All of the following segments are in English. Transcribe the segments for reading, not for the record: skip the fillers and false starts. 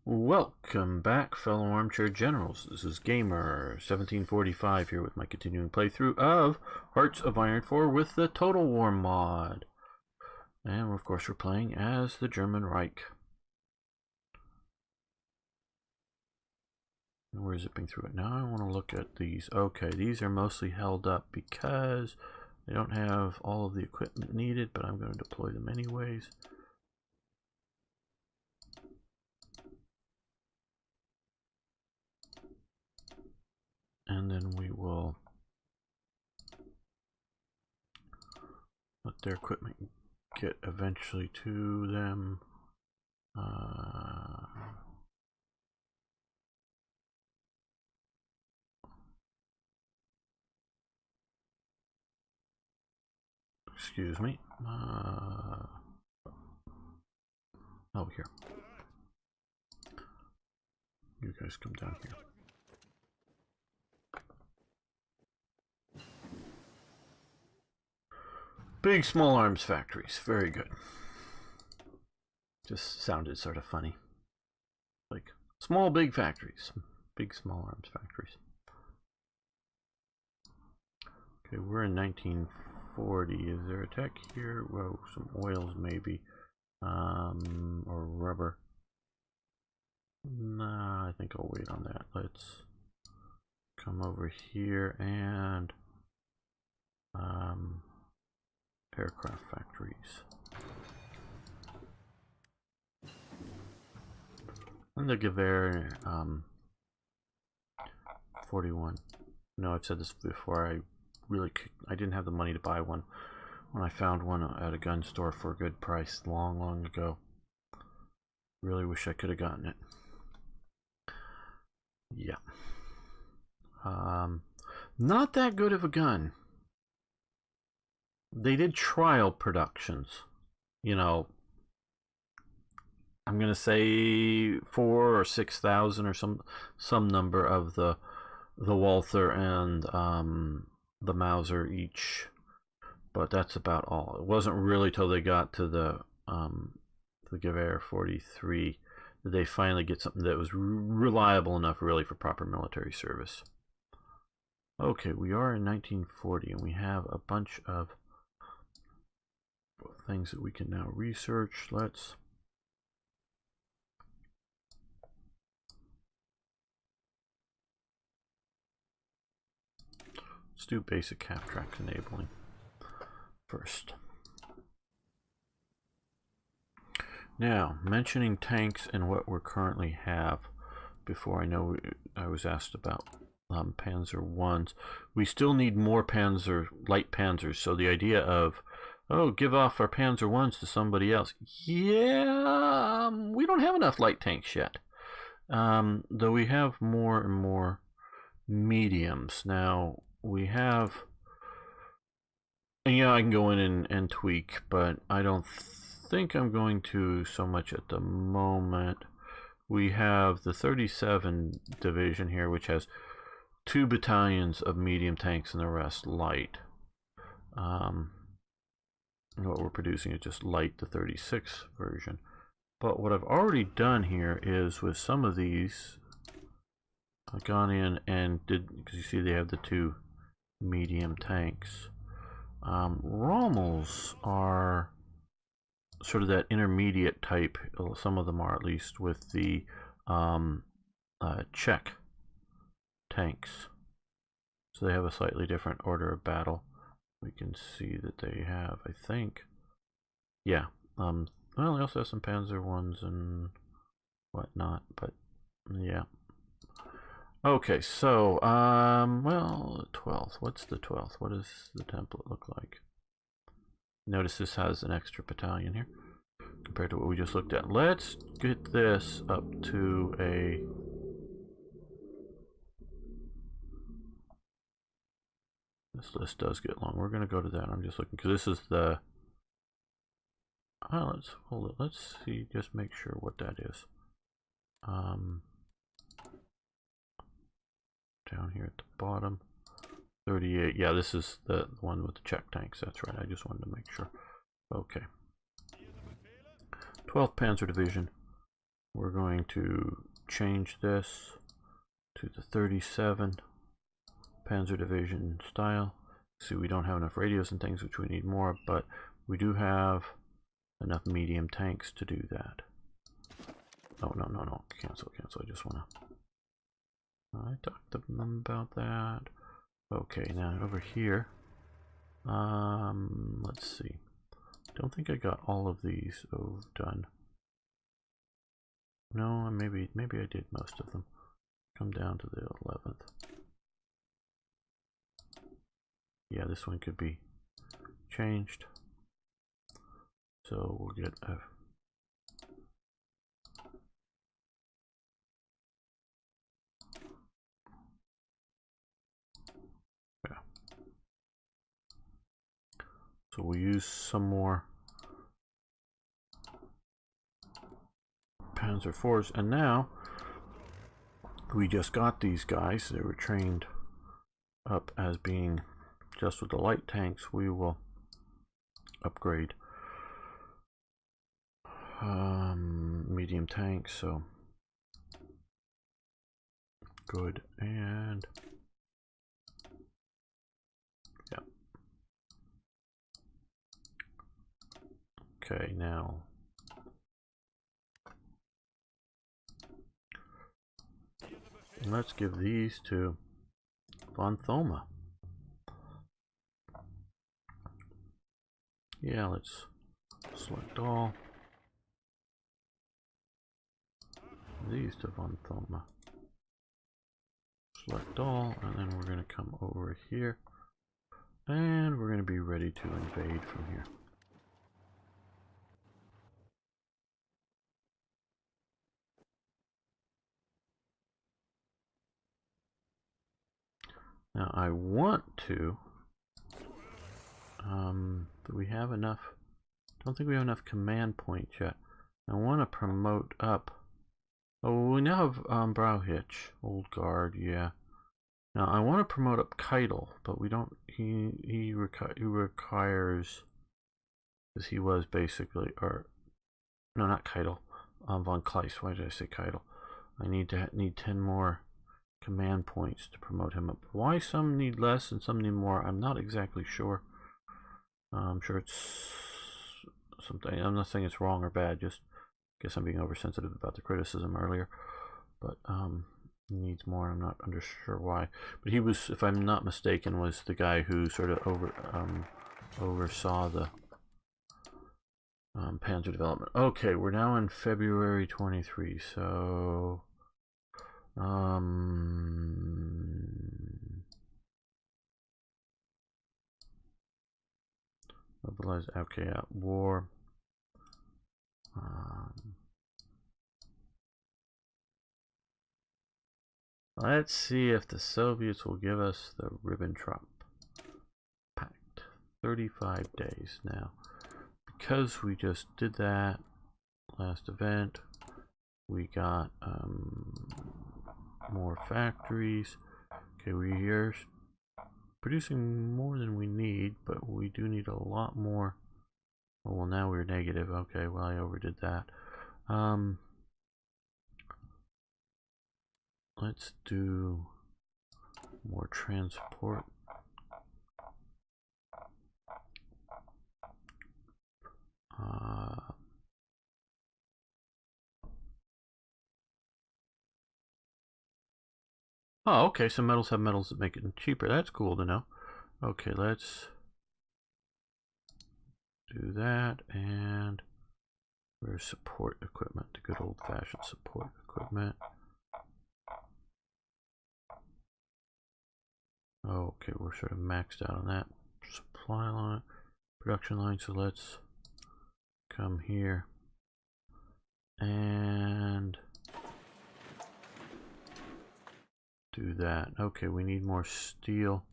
Welcome back, fellow armchair generals. This is Gamer1745 here with my continuing playthrough of Hearts of Iron 4 with the Total War mod. And of course we're playing as the German Reich. And we're zipping through it. Now I want to look at these. Okay, these are mostly held up because they don't have all of the equipment needed, but I'm going to deploy them anyways. And then we will let their equipment get eventually to them. Excuse me. Oh, here. You guys come down here. Big small arms factories. Very good. Just sounded sort of funny. Like small big factories. Big small arms factories. Okay, we're in 1940. Is there a tech here? Whoa, some oils maybe. Or rubber. Nah, I think I'll wait on that. Let's come over here and aircraft factories. And the Gewehr 41. No, I've said this before. I didn't have the money to buy one when I found one at a gun store for a good price long ago. Really wish I could have gotten it. Yeah. Not that good of a gun. They did trial productions, you know, I'm gonna say 4,000 or 6,000 or some number of the Walther and the Mauser each, but that's about all. It wasn't really till they got to the Gewehr 43 that they finally get something that was reliable enough really for proper military service. Okay, we are in 1940 and we have a bunch of things that we can now research. Let's do basic half-track enabling first. Now, mentioning tanks and what we currently have, before I know I was asked about Panzer 1s. We still need more light Panzers, so the idea of, oh, give off our Panzer 1s to somebody else. Yeah, we don't have enough light tanks yet. Though we have more and more mediums. Now, we have... And yeah, I can go in and tweak, but I don't think I'm going to so much at the moment. We have the 37 Division here, which has 2 battalions of medium tanks and the rest light. And what we're producing is just light, the 36 version. But what I've already done here is with some of these, I've gone in and did, because you see they have the 2 medium tanks. Rommels are sort of that intermediate type, some of them are at least, with the Czech tanks. So they have a slightly different order of battle. We can see that they have, I think, yeah, well, they also have some Panzer 1s and whatnot, but yeah. Okay, so, well, 12th. What's the 12th? What does the template look like? Notice this has an extra battalion here compared to what we just looked at. Let's get this up to a... This list does get long. We're going to go to that. I'm just looking, because this is the... Oh, let's hold it. Let's see, just make sure what that is. Down here at the bottom, 38. Yeah, this is the one with the Czech tanks. That's right. I just wanted to make sure. Okay. 12th Panzer Division. we're going to change this to the 37 Panzer Division style. See, we don't have enough radios and things, which we need more, but we do have enough medium tanks to do that. Oh, no, cancel. I just want to... I talked to them about that. Okay, now over here, let's see. Don't think I got all of these done. No, maybe I did most of them. Come down to the 11th. Yeah, this one could be changed. So we'll get a... Yeah. So we'll use some more Panzer IVs, and now we just got these guys. They were trained up as being just with the light tanks. We will upgrade medium tanks, so good. And yeah, okay, now let's give these to von Thoma. Yeah, let's select all. These to von Thoma. Select all, and then we're going to come over here, and we're going to be ready to invade from here. Now I want to, do we have enough? Don't think we have enough command points yet. I want to promote up. Oh, we now have Brauhitch, Old Guard, yeah. Now I want to promote up Keitel, but we don't. He requires, because he was basically, or no, not Keitel, von Kleist. Why did I say Keitel? I need 10 more command points to promote him up. Why some need less and some need more, I'm not exactly sure. I'm sure it's something. I'm not saying it's wrong or bad. Just guess I'm being oversensitive about the criticism earlier. But he needs more. I'm not sure why. But he was, if I'm not mistaken, was the guy who sort of oversaw the Panzer development. Okay, we're now in February 23. So mobilize. Okay, war. Let's see if the Soviets will give us the Ribbentrop Pact. 35 days now. Because we just did that last event, we got more factories. Okay, we're producing more than we need, but we do need a lot more. Well, now we're negative. Okay, well, I overdid that. Let's do more transport. Oh, okay, some metals have metals that make it cheaper. That's cool to know. Okay, let's do that, and where's support equipment? The good old-fashioned support equipment. Okay, we're sort of maxed out on that. Supply line, production line, so let's come here and do that. Okay, we need more steel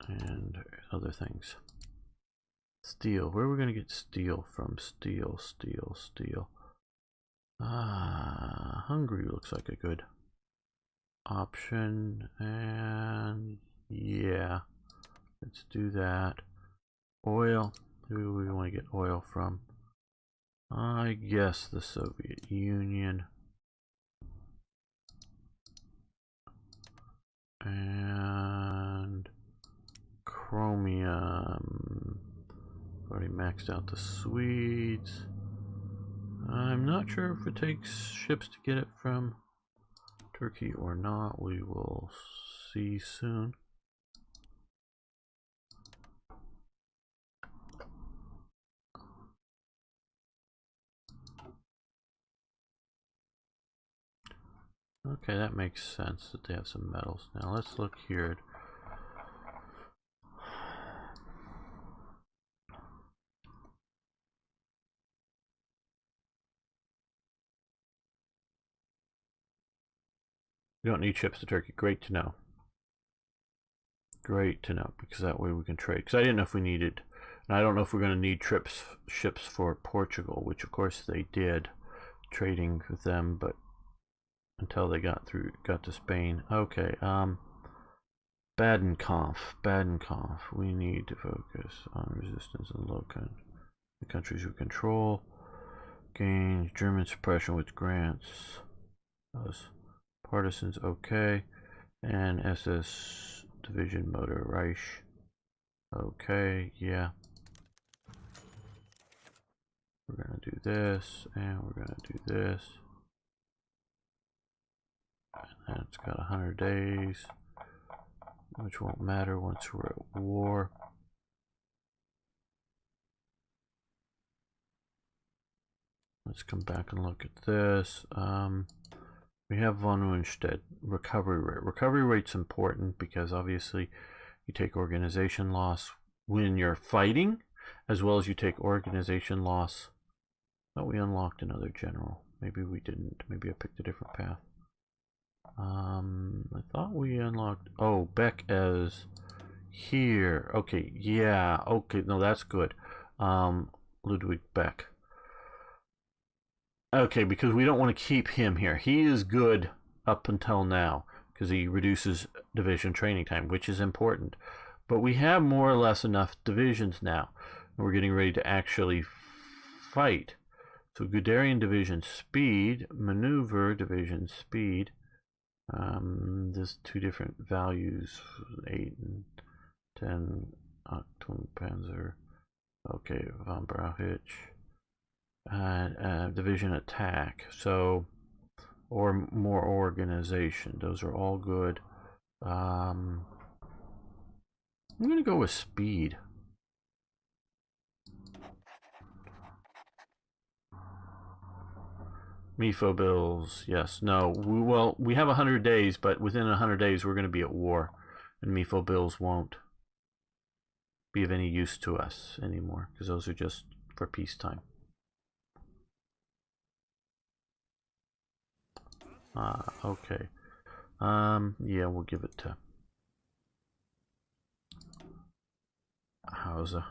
and other things. Steel, where are we going to get steel from? Steel. Hungary looks like a good option, and yeah, let's do that. Oil, who do we want to get oil from? I guess the Soviet Union. And chromium. Already maxed out the Swedes. I'm not sure if it takes ships to get it from Turkey or not. We will see soon. Okay, that makes sense that they have some metals. Now let's look here. We don't need ships to Turkey. Great to know. Great to know, because that way we can trade. Because I didn't know if we needed, and I don't know if we're going to need ships for Portugal, which of course they did, trading with them, but until they got to Spain. Okay, Badenkampf. We need to focus on resistance in the countries we control. Gain German suppression with grants. Those partisans, okay. And SS Division Motor Reich. Okay, yeah. We're gonna do this, and we're gonna do this. And it's got 100 days, which won't matter once we're at war. Let's come back and look at this. We have von Rundstedt recovery rate. Recovery rate's important because obviously you take organization loss when you're fighting, as well as you take organization loss. Oh, we unlocked another general. Maybe we didn't. Maybe I picked a different path. I thought we unlocked. Oh, Beck as here. Okay, yeah. Okay, no, that's good. Ludwig Beck. Okay, because we don't want to keep him here. He is good up until now because he reduces division training time, which is important. But we have more or less enough divisions now. And we're getting ready to actually fight. So Guderian division speed, maneuver division speed. There's two different values, 8 and 10. Twin Panzer. Okay, von Brauchitsch. Division attack, so, or more organization. Those are all good. I'm gonna go with speed. MIFO bills, yes, no. Well, we have 100 days, but within 100 days we're going to be at war, and MIFO bills won't be of any use to us anymore because those are just for peacetime. Okay. Yeah, we'll give it to Hauser.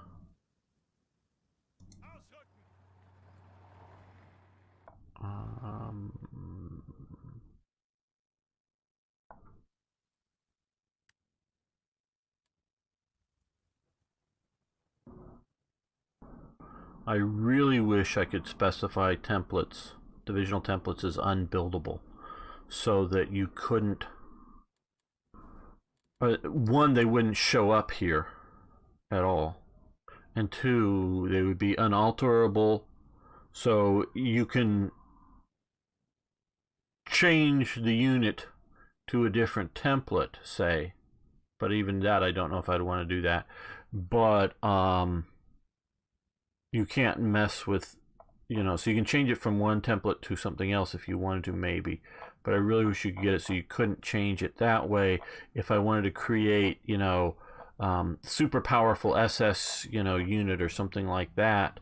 I really wish I could specify templates, divisional templates, as unbuildable, so that you couldn't. One, they wouldn't show up here at all, and two, they would be unalterable, so you can change the unit to a different template, say. But even that, I don't know if I'd want to do that. But you can't mess with, so you can change it from one template to something else if you wanted to, maybe. But I really wish you could get it so you couldn't change it that way. If I wanted to create, super powerful SS, unit or something like that.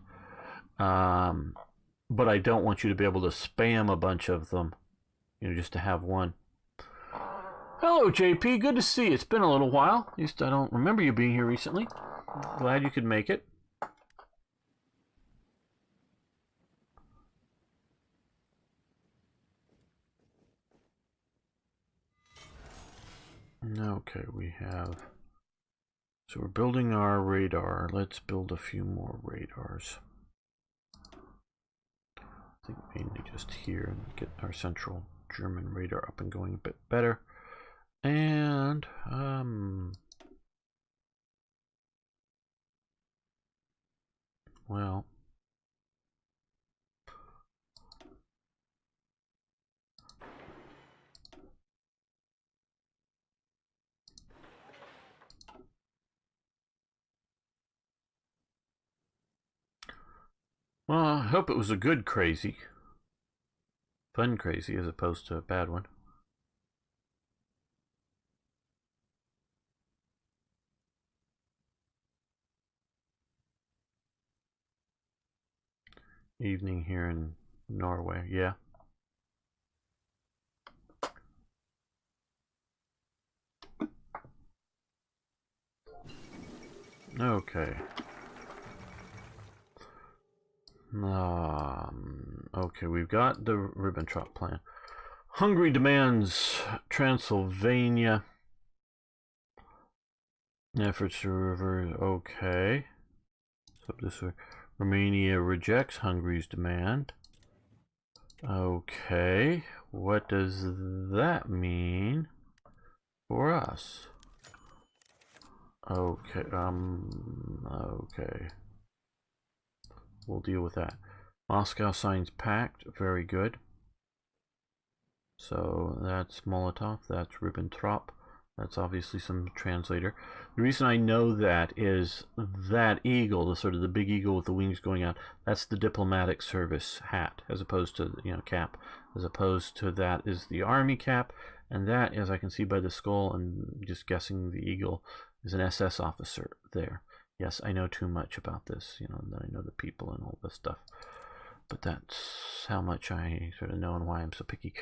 But I don't want you to be able to spam a bunch of them, just to have one. Hello, JP. Good to see you. It's been a little while. At least I don't remember you being here recently. Glad you could make it. Okay, we have. So we're building our radar. Let's build a few more radars. I think mainly just here and get our central German radar up and going a bit better. And well, I hope it was a good crazy. Fun crazy as opposed to a bad one. Evening here in Norway, yeah. Okay. Okay, we've got the Ribbentrop plan. Hungary demands Transylvania. Efforts to reverse. Okay. So this way. Romania rejects Hungary's demand. Okay. What does that mean for us? Okay. Okay. We'll deal with that. Moscow signs pact. Very good. So that's Molotov. That's Ribbentrop. That's obviously some translator. The reason I know that is that eagle, the sort of the big eagle with the wings going out, that's the diplomatic service hat, as opposed to, you know, cap. As opposed to that is the army cap, and that, as I can see by the skull and just guessing the eagle, is an SS officer there. Yes, I know too much about this, you know, and I know the people and all this stuff. But that's how much I sort of know and why I'm so picky.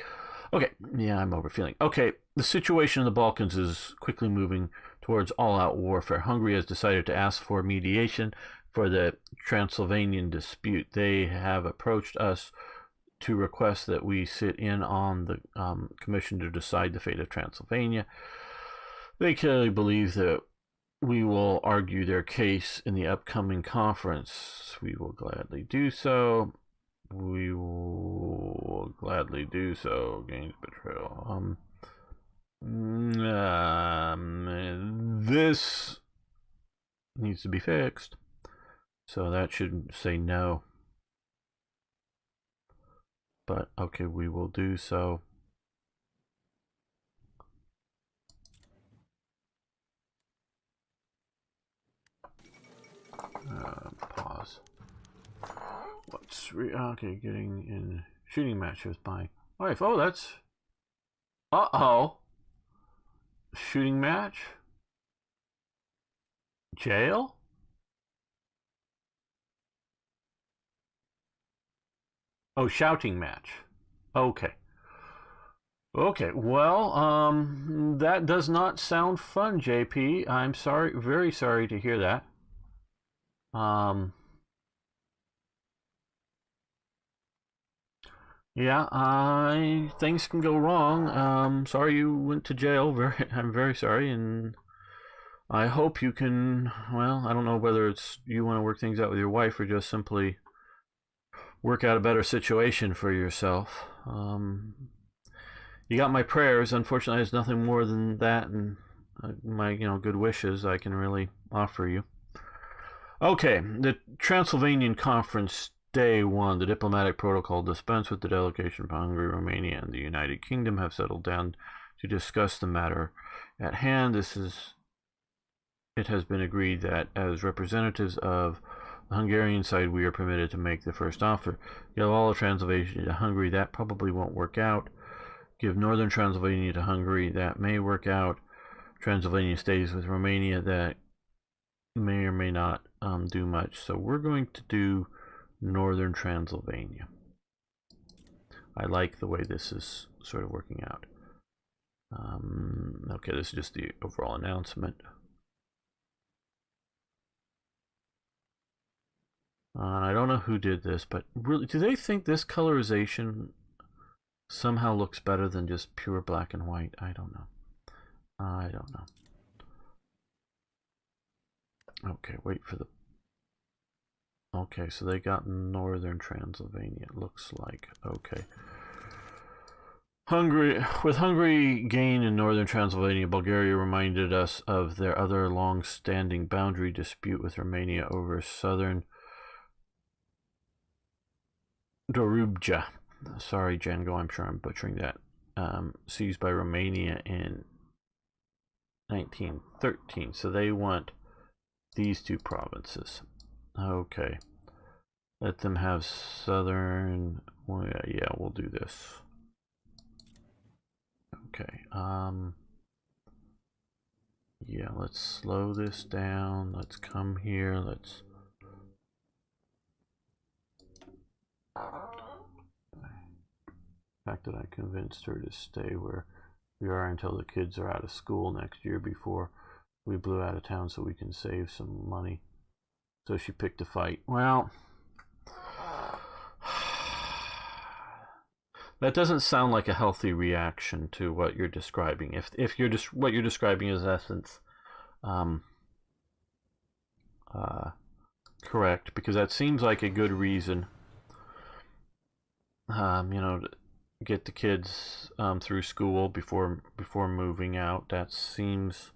Okay, yeah, I'm overfeeling. Okay, the situation in the Balkans is quickly moving towards all-out warfare. Hungary has decided to ask for mediation for the Transylvanian dispute. They have approached us to request that we sit in on the commission to decide the fate of Transylvania. They clearly believe that we will argue their case in the upcoming conference. We will gladly do so. We will gladly do so. Gains betrayal. This needs to be fixed. So that should say no. But okay, we will do so. Pause. What's okay? Getting in shooting match with my wife. Oh, that's shooting match. Jail. Oh, shouting match. Okay. Okay. Well, that does not sound fun, JP. I'm sorry, very sorry to hear that. Yeah, things can go wrong. Sorry you went to jail. I'm very sorry, and I hope you can. Well, I don't know whether it's you want to work things out with your wife or just simply work out a better situation for yourself. You got my prayers. Unfortunately, there's nothing more than that, and my good wishes I can really offer you. Okay, the Transylvanian Conference. Day 1, the diplomatic protocol dispense with the delegation from Hungary, Romania, and the United Kingdom have settled down to discuss the matter at hand. It has been agreed that as representatives of the Hungarian side, we are permitted to make the first offer. Give all of Transylvania to Hungary, that probably won't work out. Give northern Transylvania to Hungary, that may work out. Transylvania stays with Romania, that may or may not do much. So we're going to do northern Transylvania. I like the way this is sort of working out. Okay, this is just the overall announcement. I don't know who did this, but really, do they think this colorization somehow looks better than just pure black and white? I don't know. I don't know. Okay, wait for the... Okay, so they got northern Transylvania, it looks like. Okay. With Hungary gain in northern Transylvania, Bulgaria reminded us of their other long-standing boundary dispute with Romania over southern Dorubja. Sorry, Django, I'm sure I'm butchering that. Seized by Romania in 1913. So they want these two provinces. Okay. Let them have southern... Well, yeah, we'll do this. Okay. Yeah, let's slow this down. Let's come here. Let's... The fact that I convinced her to stay where we are until the kids are out of school next year before we blew out of town so we can save some money. So she picked a fight. Well, that doesn't sound like a healthy reaction to what you're describing. If you're just what you're describing is in essence correct, because that seems like a good reason. You know, to get the kids through school before moving out. That seems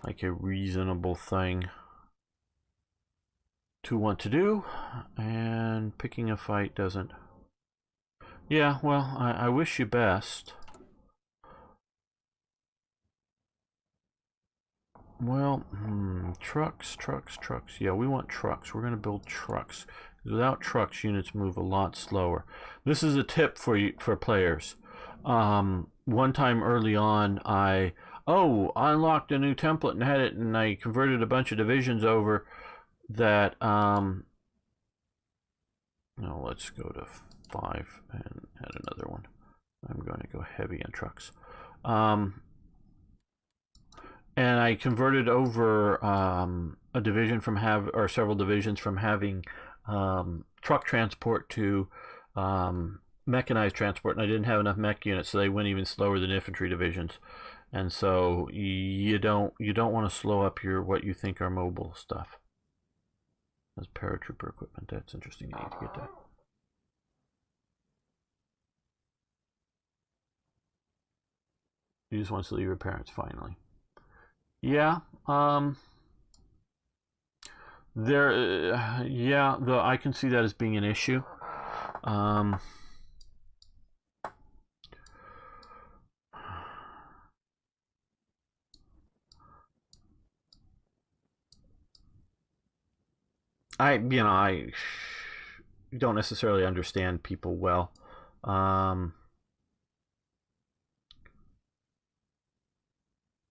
like a reasonable thing to want to do, and picking a fight doesn't. Yeah, well, I wish you best. Well, trucks. Yeah, we want trucks. We're going to build trucks. Without trucks, units move a lot slower. This is a tip for you, for players. One time early on, I unlocked a new template and had it, and I converted a bunch of divisions over that. No, let's go to 5 and add another one. I'm going to go heavy on trucks. And I converted over a division from several divisions from having truck transport to mechanized transport, and I didn't have enough mech units, so they went even slower than infantry divisions. And so you don't want to slow up what you think are mobile stuff. That's paratrooper equipment. That's interesting. You need to get that. You just want to leave your parents finally. Yeah. Yeah, though I can see that as being an issue. I don't necessarily understand people well.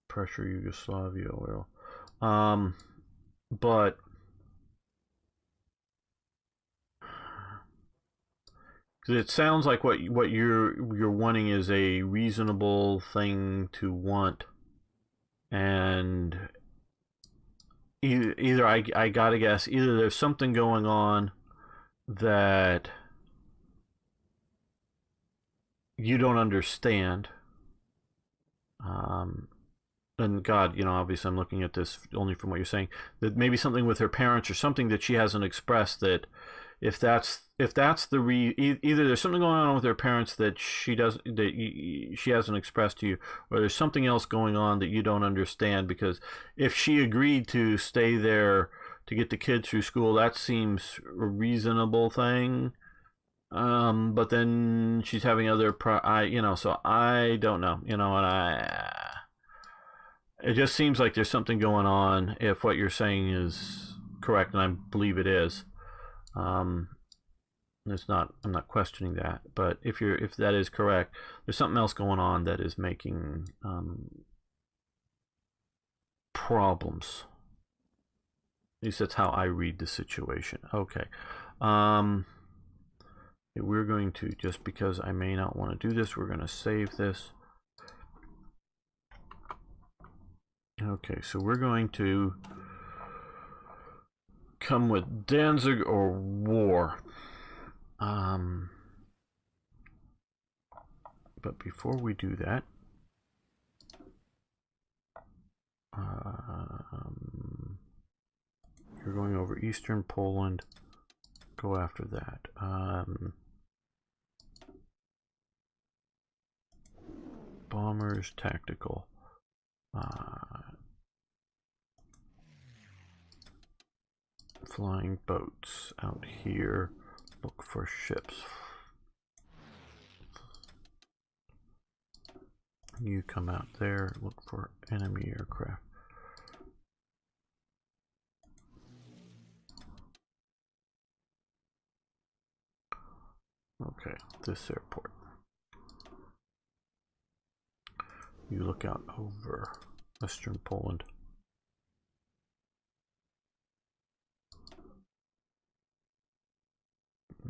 Pressure Yugoslavia oil. But it sounds like what you're wanting is a reasonable thing to want, and either I gotta guess either there's something going on that you don't understand. And God, obviously I'm looking at this only from what you're saying, that maybe something with her parents or something that she hasn't expressed, that if that's the either there's something going on with her parents that she hasn't expressed to you, or there's something else going on that you don't understand, because if she agreed to stay there to get the kids through school, that seems a reasonable thing. But then she's having other so I don't know, and it just seems like there's something going on if what you're saying is correct, and I believe it is. I'm not questioning that, but if that is correct, there's something else going on that is making problems. At least that's how I read the situation. Okay. We're going to, just because I may not want to do this, we're going to save this. Okay, so we're going to come with Danzig or war. But before we do that, you're going over Eastern Poland. Go after that. Bombers, tactical. Flying boats out here. Look for ships. You come out there, look for enemy aircraft. Okay, this airport. You look out over Western Poland.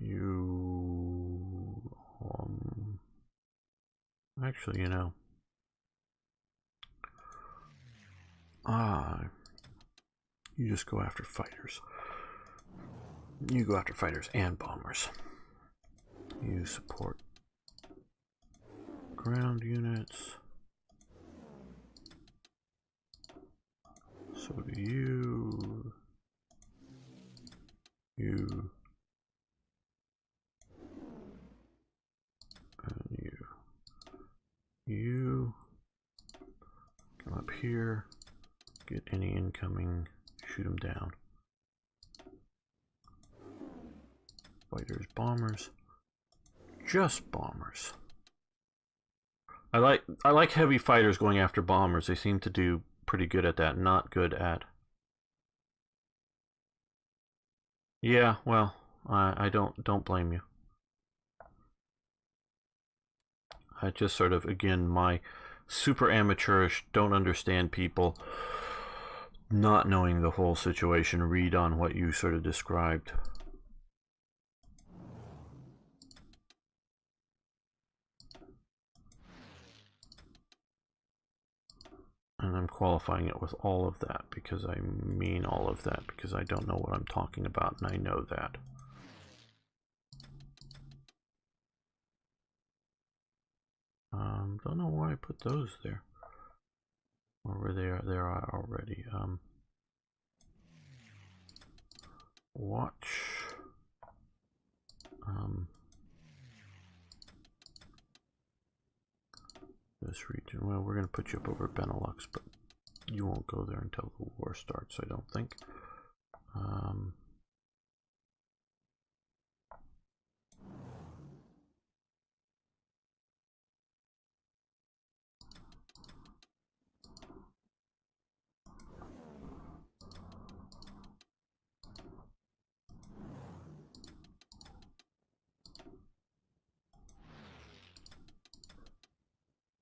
You actually, you know, you just go after fighters. You go after fighters and bombers. You support ground units. So do you. You. And you. You. Come up here. Get any incoming. Shoot them down. Fighters, bombers. Just bombers. I like heavy fighters going after bombers. They seem to do pretty good at that. Not good at. Yeah, well, I don't blame you. I just sort of, again, my super amateurish, don't understand people, not knowing the whole situation, read on what you sort of described. And I'm qualifying it with all of that because I mean all of that because I don't know what I'm talking about and I know that. Don't know why I put those there. Or were they are already. Watch. This region. Well, we're going to put you up over Benelux, but you won't go there until the war starts, I don't think.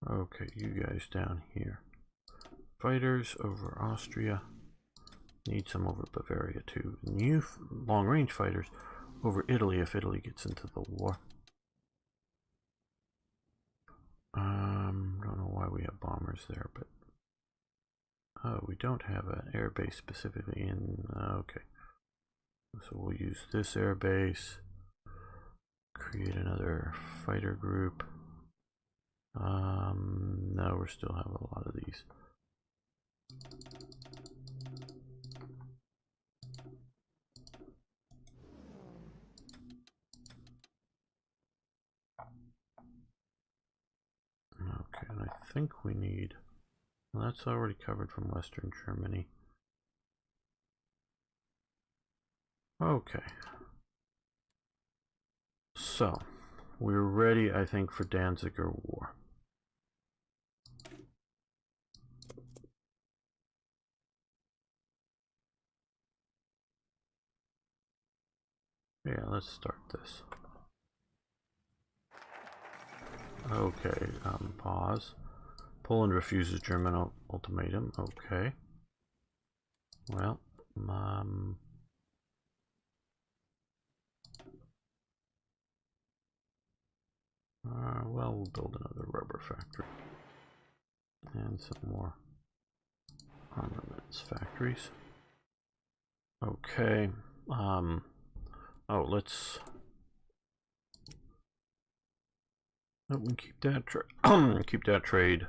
Okay, you guys down here. Fighters over Austria. Need some over Bavaria too. New long-range fighters over Italy if Italy gets into the war. Don't know why we have bombers there, but we don't have an air base specifically in. Okay, so we'll use this air base. Create another fighter group. No, we still have a lot of these. Okay, and I think we need. Well, that's already covered from Western Germany. Okay. So, we're ready, I think, for Danziger War. Yeah, let's start this. Okay, pause. Poland refuses German ultimatum. Okay. Well, well, we'll build another rubber factory. And some more armaments factories. Okay. Oh, let's. Oh, we keep that keep that trade.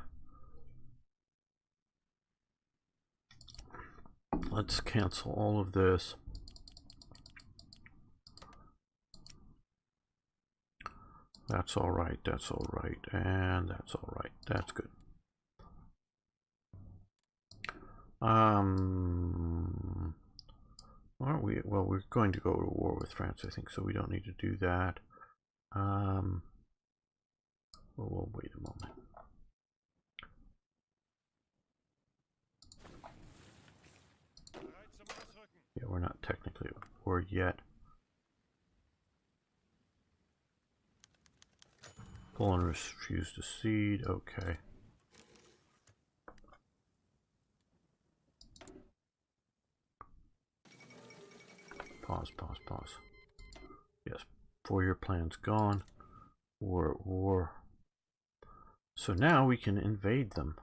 Let's cancel all of this. That's all right, that's all right, and that's all right. That's good. Aren't we? Well, we're going to go to war with France, I think, so we don't need to do that. Well, we'll wait a moment. Yeah, we're not technically at war yet. Poland refused to cede. Okay. Pause, pause, pause. Yes, 4-year plan's gone. War at war. So now we can invade them.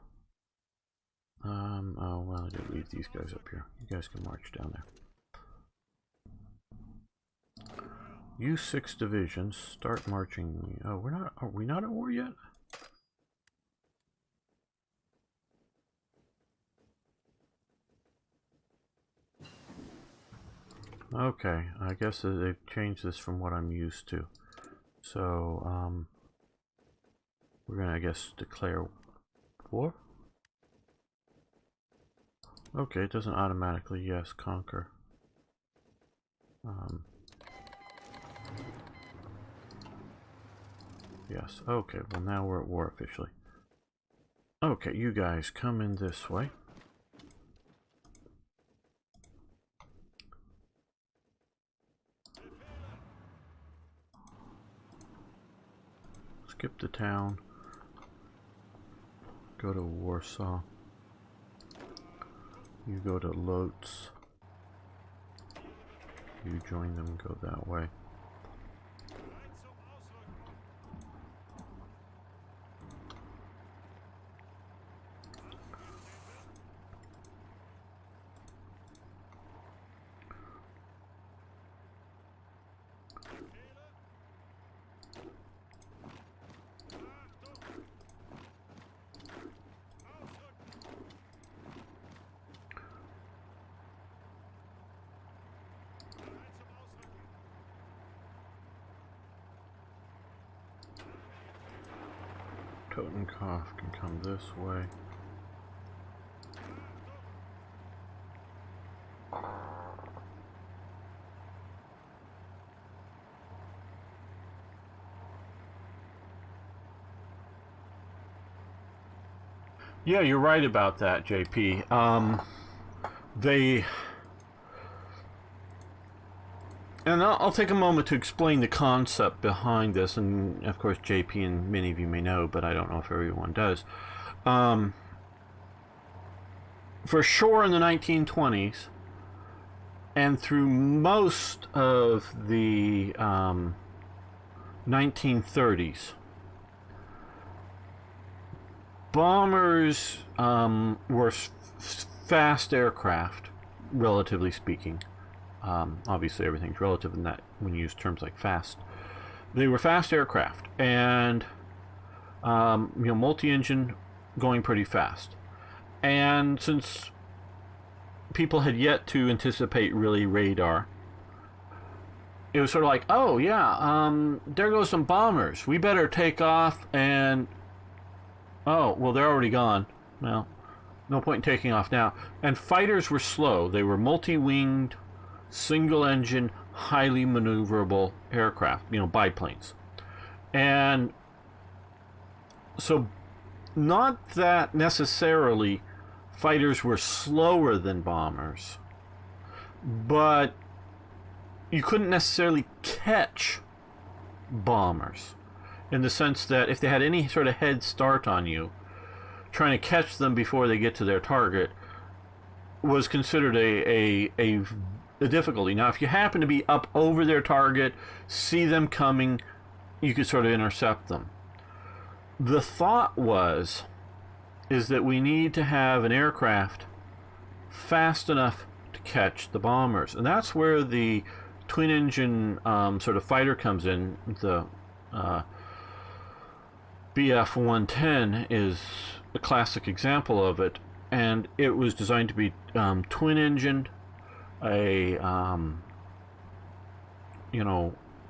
Oh, well, I did leave these guys up here. You guys can march down there. Use 6 divisions. Start marching. Oh, we're not. Are we not at war yet? Okay, I guess they've changed this from what I'm used to. So, we're gonna, I guess, declare war. Okay, it doesn't automatically, yes, conquer. Yes, okay, well now we're at war officially. Okay, you guys come in this way. Skip the town. Go to Warsaw. You go to Lotz. You join them, go that way. Totenkopf can come this way. Yeah, you're right about that, JP. And I'll take a moment to explain the concept behind this, and of course JP and many of you may know, but I don't know if everyone does. For sure in the 1920s, and through most of the 1930s, bombers were fast aircraft, relatively speaking. Obviously everything's relative in that when you use terms like fast. They were fast aircraft, and multi-engine, going pretty fast. And since people had yet to anticipate really radar, it was sort of like, oh yeah, there goes some bombers. We better take off. And oh well, they're already gone. Well, no point in taking off now. And fighters were slow. They were multi-winged, single-engine, highly maneuverable aircraft, biplanes. And so, not that necessarily fighters were slower than bombers, but you couldn't necessarily catch bombers, in the sense that if they had any sort of head start on you, trying to catch them before they get to their target was considered a difficulty. Now, if you happen to be up over their target, see them coming, you could sort of intercept them. The thought is that we need to have an aircraft fast enough to catch the bombers. And that's where the twin-engine sort of fighter comes in. The BF-110 is a classic example of it. And it was designed to be twin-engined,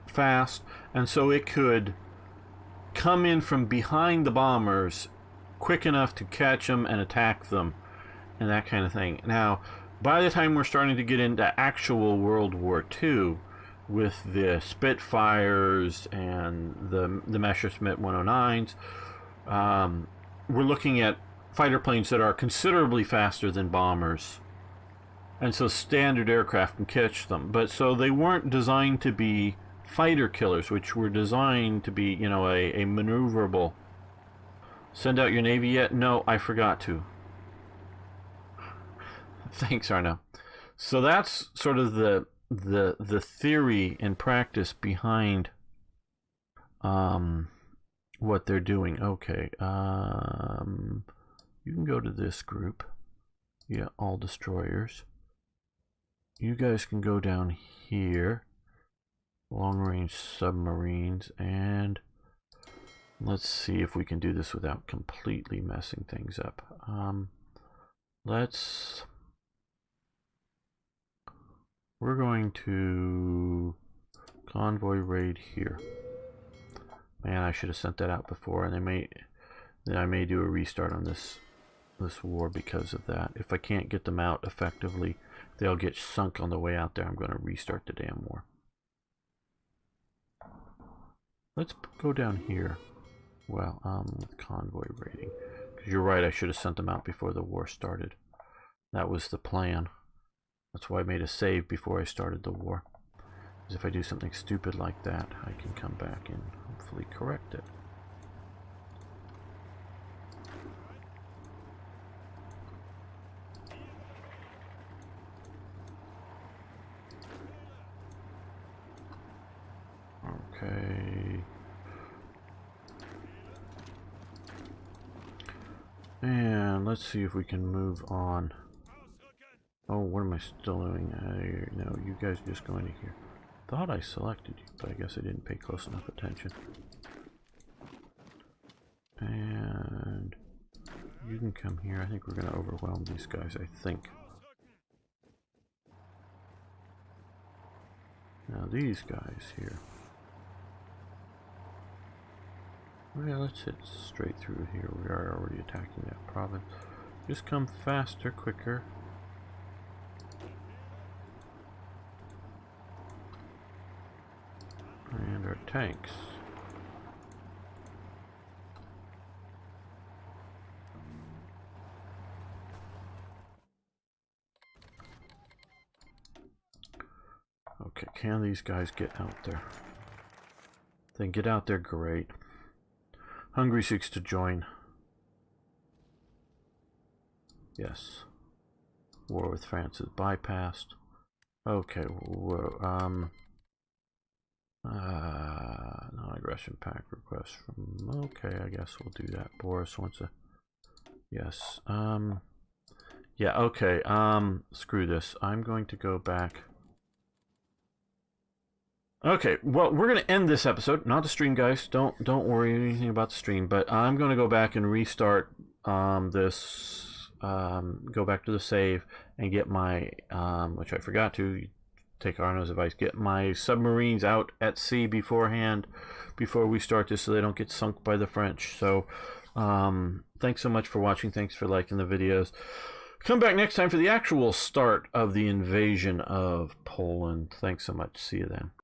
fast, and so it could come in from behind the bombers quick enough to catch them and attack them and that kind of thing. Now, by the time we're starting to get into actual World War II with the Spitfires and the Messerschmitt 109s, we're looking at fighter planes that are considerably faster than bombers. And so standard aircraft can catch them. But so they weren't designed to be fighter killers, which were designed to be, you know, a maneuverable. Send out your Navy yet? No, I forgot to. Thanks, Arno. So that's sort of the theory and practice behind what they're doing. Okay. You can go to this group. Yeah, all destroyers. You guys can go down here. Long-range submarines, and let's see if we can do this without completely messing things up. We're going to convoy raid here. Man, I should have sent that out before, and I may do a restart on this war because of that. If I can't get them out effectively, they'll get sunk on the way out there. I'm going to restart the damn war. Let's go down here. Well, with convoy raiding. Because you're right, I should have sent them out before the war started. That was the plan. That's why I made a save before I started the war. Because if I do something stupid like that, I can come back and hopefully correct it. Okay. And let's see if we can move on. Oh, what am I still doing? No, you guys just go into here. Thought I selected you, but I guess I didn't pay close enough attention. And you can come here. I think we're going to overwhelm these guys, I think. Now these guys here. Yeah, let's hit straight through here. We are already attacking that province. Just come faster, quicker. And our tanks. Okay, can these guys get out there? If they get out there, great. Hungary seeks to join. Yes. War with France is bypassed. Okay, non-aggression pact request from... Okay, I guess we'll do that. Boris wants a... Yes. Yeah, okay. Screw this. I'm going to go back... Okay, well, we're going to end this episode. Not the stream, guys. Don't worry anything about the stream. But I'm going to go back and restart this. Go back to the save and get my, which I forgot to, take Arno's advice, get my submarines out at sea beforehand, before we start this, so they don't get sunk by the French. So, thanks so much for watching. Thanks for liking the videos. Come back next time for the actual start of the invasion of Poland. Thanks so much. See you then.